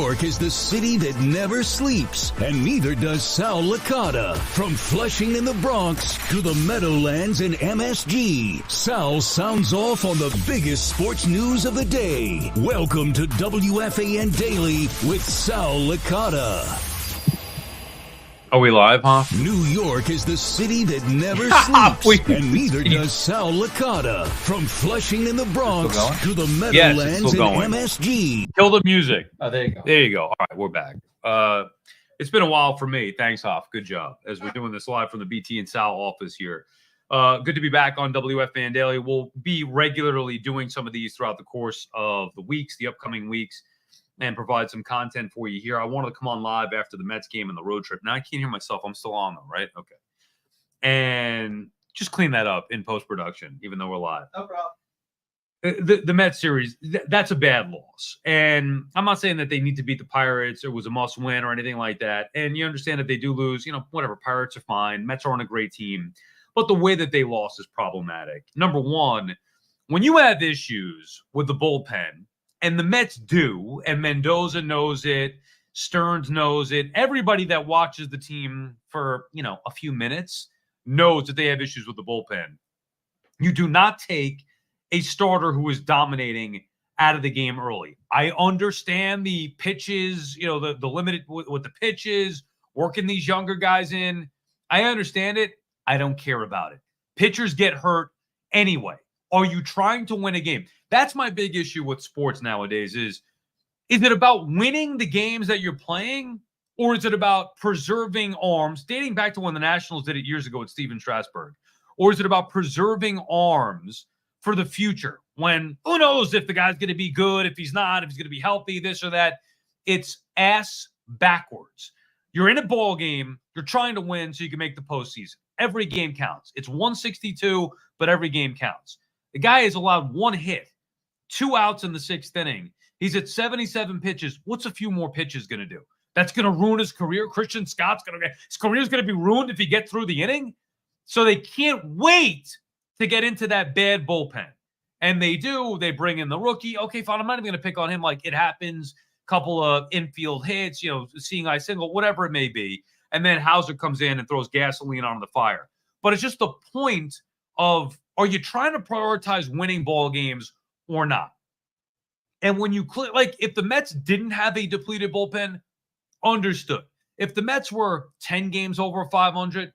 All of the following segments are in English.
York is the city that never sleeps, and neither does Sal Licata. From Flushing in the Bronx to the Meadowlands and MSG, Sal sounds off on the biggest sports news of the day. Welcome to WFAN Daily with Sal Licata. Are we live, huh? New York is the city that never sleeps, and neither does Sal Licata. From Flushing in the Bronx to the Meadowlands and MSG. Kill the music. Oh, there you go. There you go. All right, we're back. It's been a while for me. Thanks, Hoff. Good job. As we're doing this live from the BT and Sal office here. Good to be back on WFAN Daily. We'll be regularly doing some of these throughout the course of the upcoming weeks, and provide some content for you here. I wanted to come on live after the Mets game and the road trip. Now I can't hear myself. I'm still on though, right? Okay. And just clean that up in post-production, even though we're live. No problem. The Mets series, that's a bad loss. And I'm not saying that they need to beat the Pirates. It was a must win or anything like that. And you understand if they do lose, whatever, Pirates are fine. Mets aren't a great team. But the way that they lost is problematic. Number one, when you have issues with the bullpen, and the Mets do, and Mendoza knows it, Stearns knows it. Everybody that watches the team for, a few minutes knows that they have issues with the bullpen. You do not take a starter who is dominating out of the game early. I understand the pitches, the limited with the pitches, working these younger guys in. I understand it. I don't care about it. Pitchers get hurt anyway. Are you trying to win a game? That's my big issue with sports nowadays is it about winning the games that you're playing, or is it about preserving arms, dating back to when the Nationals did it years ago with Steven Strasburg? Or is it about preserving arms for the future when who knows if the guy's going to be good, if he's not, if he's going to be healthy, this or that? It's ass backwards. You're in a ball game. You're trying to win so you can make the postseason. Every game counts. It's 162, but every game counts. The guy has allowed one hit, 2 outs in the 6th inning. He's at 77 pitches. What's a few more pitches going to do? That's going to ruin his career. Christian Scott's his career is going to be ruined if he gets through the inning. So they can't wait to get into that bad bullpen. And they do. They bring in the rookie. Okay, fine. I'm not even going to pick on him. Like it happens. Couple of infield hits, seeing eye single, whatever it may be. And then Hauser comes in and throws gasoline on the fire. But it's just the point of, are you trying to prioritize winning ball games or not? And when you if the Mets didn't have a depleted bullpen, understood. If the Mets were 10 games over 500,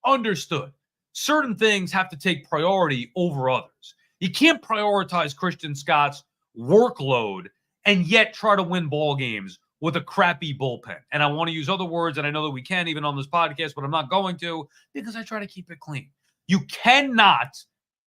understood. Certain things have to take priority over others. You can't prioritize Christian Scott's workload and yet try to win ball games with a crappy bullpen. And I want to use other words, and I know that we can even on this podcast, but I'm not going to because I try to keep it clean. You cannot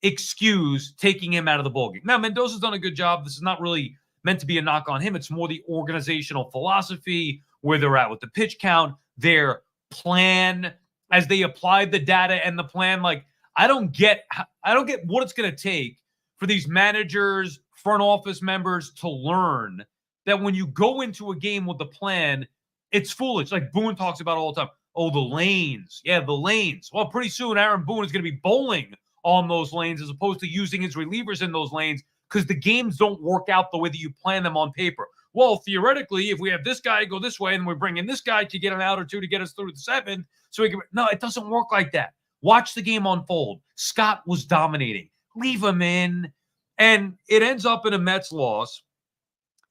excuse taking him out of the ballgame. Now, Mendoza's done a good job. This is not really meant to be a knock on him. It's more the organizational philosophy, where they're at with the pitch count, their plan, as they applied the data and the plan. Like, I don't get what it's going to take for these managers, front office members to learn that when you go into a game with the plan, it's foolish. Like Boone talks about all the time. Oh, the lanes. Yeah, the lanes. Well, pretty soon Aaron Boone is going to be bowling on those lanes as opposed to using his relievers in those lanes because the games don't work out the way that you plan them on paper. Well, theoretically, if we have this guy go this way and we bring in this guy to get an out or two to get us through the 7th, so we can. No, it doesn't work like that. Watch the game unfold. Scott was dominating. Leave him in. And it ends up in a Mets loss,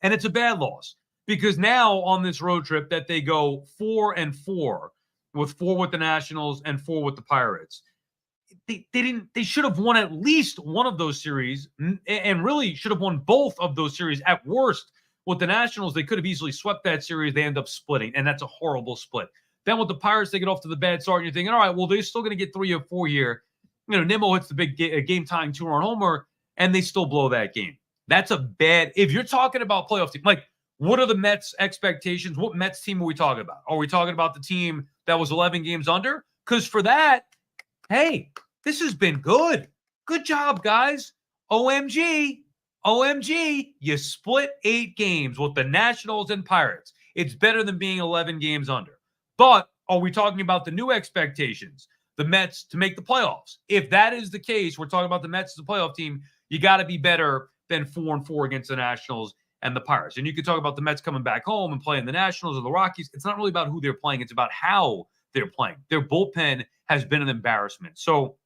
and it's a bad loss because now on this road trip that they go 4-4 with 4 with the Nationals and 4 with the Pirates. They should have won at least one of those series and really should have won both of those series. At worst, with the Nationals, they could have easily swept that series. They end up splitting, and that's a horrible split. Then with the Pirates, they get off to the bad start, and you're thinking, all right, well, they're still going to get 3 or 4 here. Nimmo hits the big game-tying 2-run homer, and they still blow that game. That's a bad – if you're talking about playoff team, like what are the Mets' expectations? What Mets team are we talking about? Are we talking about the team that was 11 games under? Because for that, hey – this has been good. Good job, guys. OMG, you split 8 games with the Nationals and Pirates. It's better than being 11 games under. But are we talking about the new expectations? The Mets to make the playoffs. If that is the case, we're talking about the Mets as a playoff team, you got to be better than 4-4 against the Nationals and the Pirates. And you could talk about the Mets coming back home and playing the Nationals or the Rockies. It's not really about who they're playing. It's about how they're playing. Their bullpen has been an embarrassment. So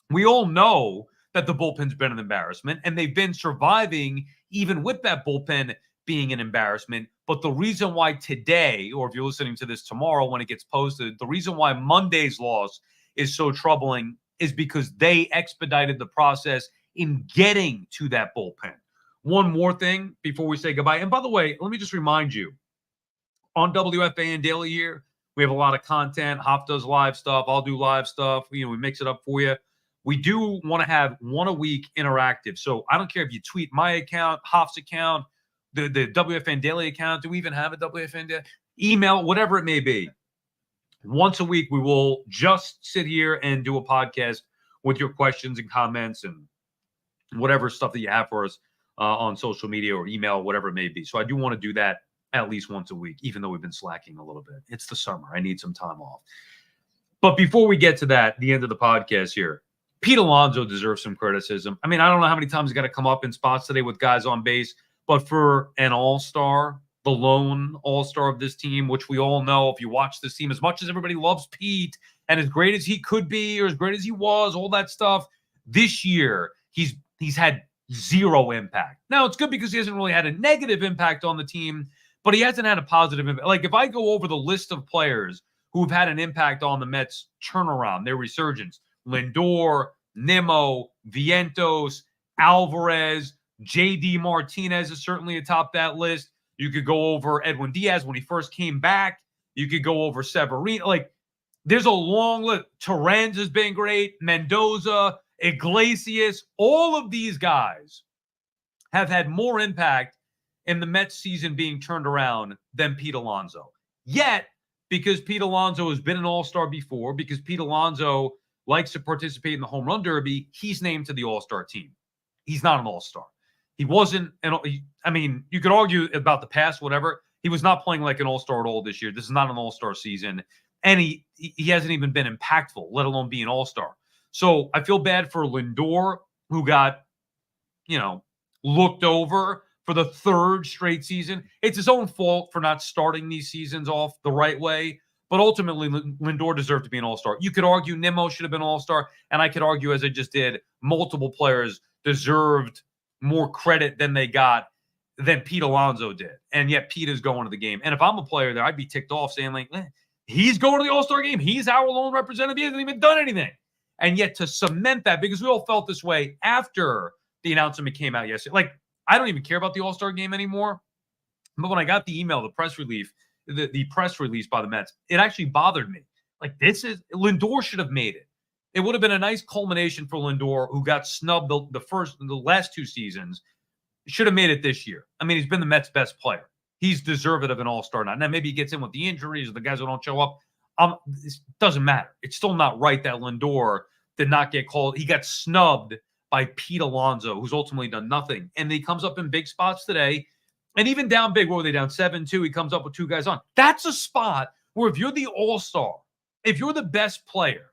we all know that the bullpen's been an embarrassment, and they've been surviving even with that bullpen being an embarrassment. But the reason why today, or if you're listening to this tomorrow when it gets posted, the reason why Monday's loss is so troubling is because they expedited the process in getting to that bullpen. One more thing before we say goodbye. And by the way, let me just remind you, on WFAN Daily here, we have a lot of content. Hoff does live stuff. I'll do live stuff. We mix it up for you. We do want to have one a week interactive. So I don't care if you tweet my account, Hoff's account, the WFAN Daily account. Do we even have a WFAN Daily? Email, whatever it may be. Once a week, we will just sit here and do a podcast with your questions and comments and whatever stuff that you have for us on social media or email, whatever it may be. So I do want to do that at least once a week, even though we've been slacking a little bit. It's the summer. I need some time off. But before we get to that, the end of the podcast here, Pete Alonso deserves some criticism. I mean, I don't know how many times he's got to come up in spots today with guys on base, but for an all-star, the lone all-star of this team, which we all know, if you watch this team, as much as everybody loves Pete and as great as he could be or as great as he was, all that stuff, this year he's had zero impact. Now, it's good because he hasn't really had a negative impact on the team, but he hasn't had a positive impact. Like, if I go over the list of players who have had an impact on the Mets' turnaround, their resurgence, Lindor, Nimmo, Vientos, Alvarez, J.D. Martinez is certainly atop that list. You could go over Edwin Diaz when he first came back. You could go over Severino. Like, there's a long list. Torrens has been great. Mendoza, Iglesias, all of these guys have had more impact in the Mets season being turned around than Pete Alonso. Yet, because Pete Alonso has been an all-star before, because Pete Alonso likes to participate in the home run derby, he's named to the all-star team. He's not an all-star. He wasn't, I mean, you could argue about the past, whatever. He was not playing like an all-star at all this year. This is not an all-star season. And he hasn't even been impactful, let alone be an all-star. So I feel bad for Lindor, who got, looked over for the third straight season. It's his own fault for not starting these seasons off the right way. But ultimately, Lindor deserved to be an all-star. You could argue Nimmo should have been an all-star. And I could argue, as I just did, multiple players deserved more credit than Pete Alonso did. And yet Pete is going to the game. And if I'm a player there, I'd be ticked off saying, like, he's going to the all-star game. He's our lone representative. He hasn't even done anything. And yet to cement that, because we all felt this way after the announcement came out yesterday. Like, I don't even care about the all-star game anymore. But when I got the email, the press release by the Mets, it actually bothered me. Like, Lindor should have made it. It would have been a nice culmination for Lindor, who got snubbed the last two seasons. Should have made it this year. I mean, he's been the Mets' best player. He's deserved of an all-star now. Now, maybe he gets in with the injuries or the guys who don't show up. It doesn't matter. It's still not right that Lindor did not get called. He got snubbed by Pete Alonso, who's ultimately done nothing. And he comes up in big spots today. And even down big, what were they down 7-2? He comes up with two guys on. That's a spot where if you're the all-star, if you're the best player,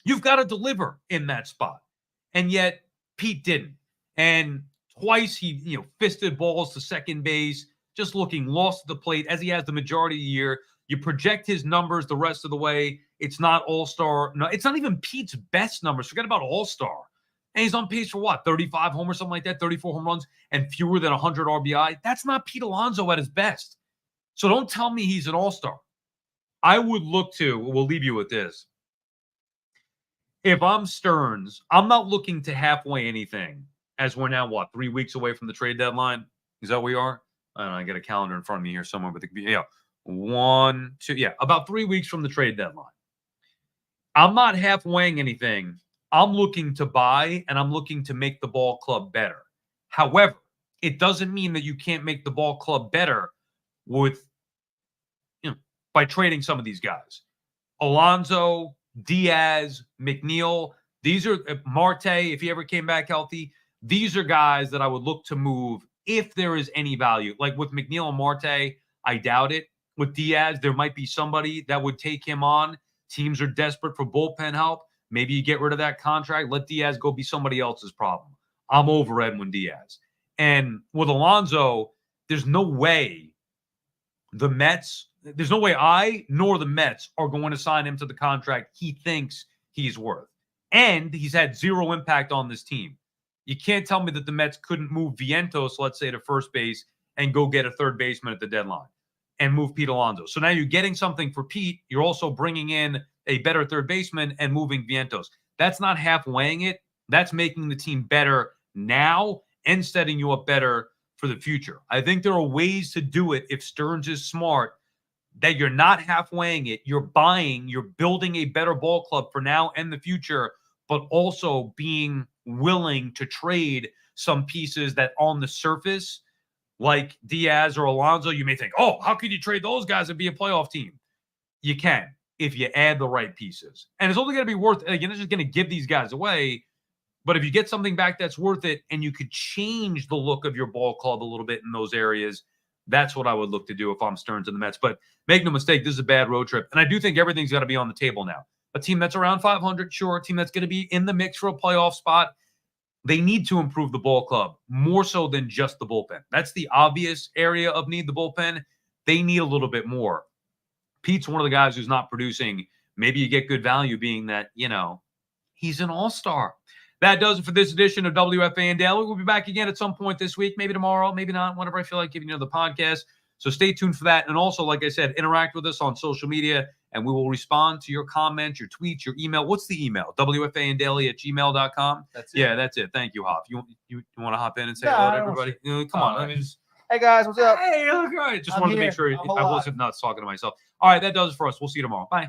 you've got to deliver in that spot. And yet Pete didn't. And twice he, fisted balls to second base, just looking lost at the plate as he has the majority of the year. You project his numbers the rest of the way. It's not all-star. No, it's not even Pete's best numbers. Forget about all-star. And he's on pace for what? 35 homers, something like that, 34 home runs, and fewer than 100 RBI. That's not Pete Alonso at his best. So don't tell me he's an all-star. I would look to, we'll leave you with this. If I'm Stearns, I'm not looking to halfway anything, as we're now, 3 weeks away from the trade deadline? Is that where we are? I don't know, I got a calendar in front of me here somewhere, but about 3 weeks from the trade deadline. I'm not halfwaying anything. I'm looking to buy, and I'm looking to make the ball club better. However, it doesn't mean that you can't make the ball club better by trading some of these guys. Alonso, Diaz, McNeil, these are Marte, if he ever came back healthy. These are guys that I would look to move if there is any value. Like with McNeil and Marte, I doubt it. With Diaz, there might be somebody that would take him on. Teams are desperate for bullpen help. Maybe you get rid of that contract. Let Diaz go be somebody else's problem. I'm over Edwin Diaz. And with Alonso, there's no way I nor the Mets are going to sign him to the contract he thinks he's worth. And he's had zero impact on this team. You can't tell me that the Mets couldn't move Vientos, let's say, to first base and go get a third baseman at the deadline and move Pete Alonso. So now you're getting something for Pete. You're also bringing in a better third baseman and moving Vientos. That's not half weighing it. That's making the team better now and setting you up better for the future. I think there are ways to do it if Stearns is smart, that you're not half weighing it. You're building a better ball club for now and the future, but also being willing to trade some pieces that on the surface, like Diaz or Alonso, you may think, oh, how could you trade those guys and be a playoff team? You can if you add the right pieces. And it's only going to be worth it. You're not just going to give these guys away. But if you get something back that's worth it and you could change the look of your ball club a little bit in those areas, that's what I would look to do if I'm Stearns and the Mets. But make no mistake, this is a bad road trip. And I do think everything's got to be on the table now. A team that's around 500, sure. A team that's going to be in the mix for a playoff spot. They need to improve the ball club more so than just the bullpen. That's the obvious area of need, the bullpen. They need a little bit more. Pete's one of the guys who's not producing. Maybe you get good value being that, he's an all-star. That does it for this edition of WFAN Daily. We'll be back again at some point this week, maybe tomorrow, maybe not, whenever I feel like giving you another podcast. So stay tuned for that. And also, like I said, interact with us on social media, and we will respond to your comments, your tweets, your email. What's the email? WFANdaily@gmail.com. That's it. Yeah, that's it. Thank you, Hoff. You want to hop in and say hello to everybody? Come on. Let me just... Hey, guys, what's up? Hey, look, all right. Just wanted to make sure I wasn't nuts talking to myself. All right, that does it for us. We'll see you tomorrow. Bye.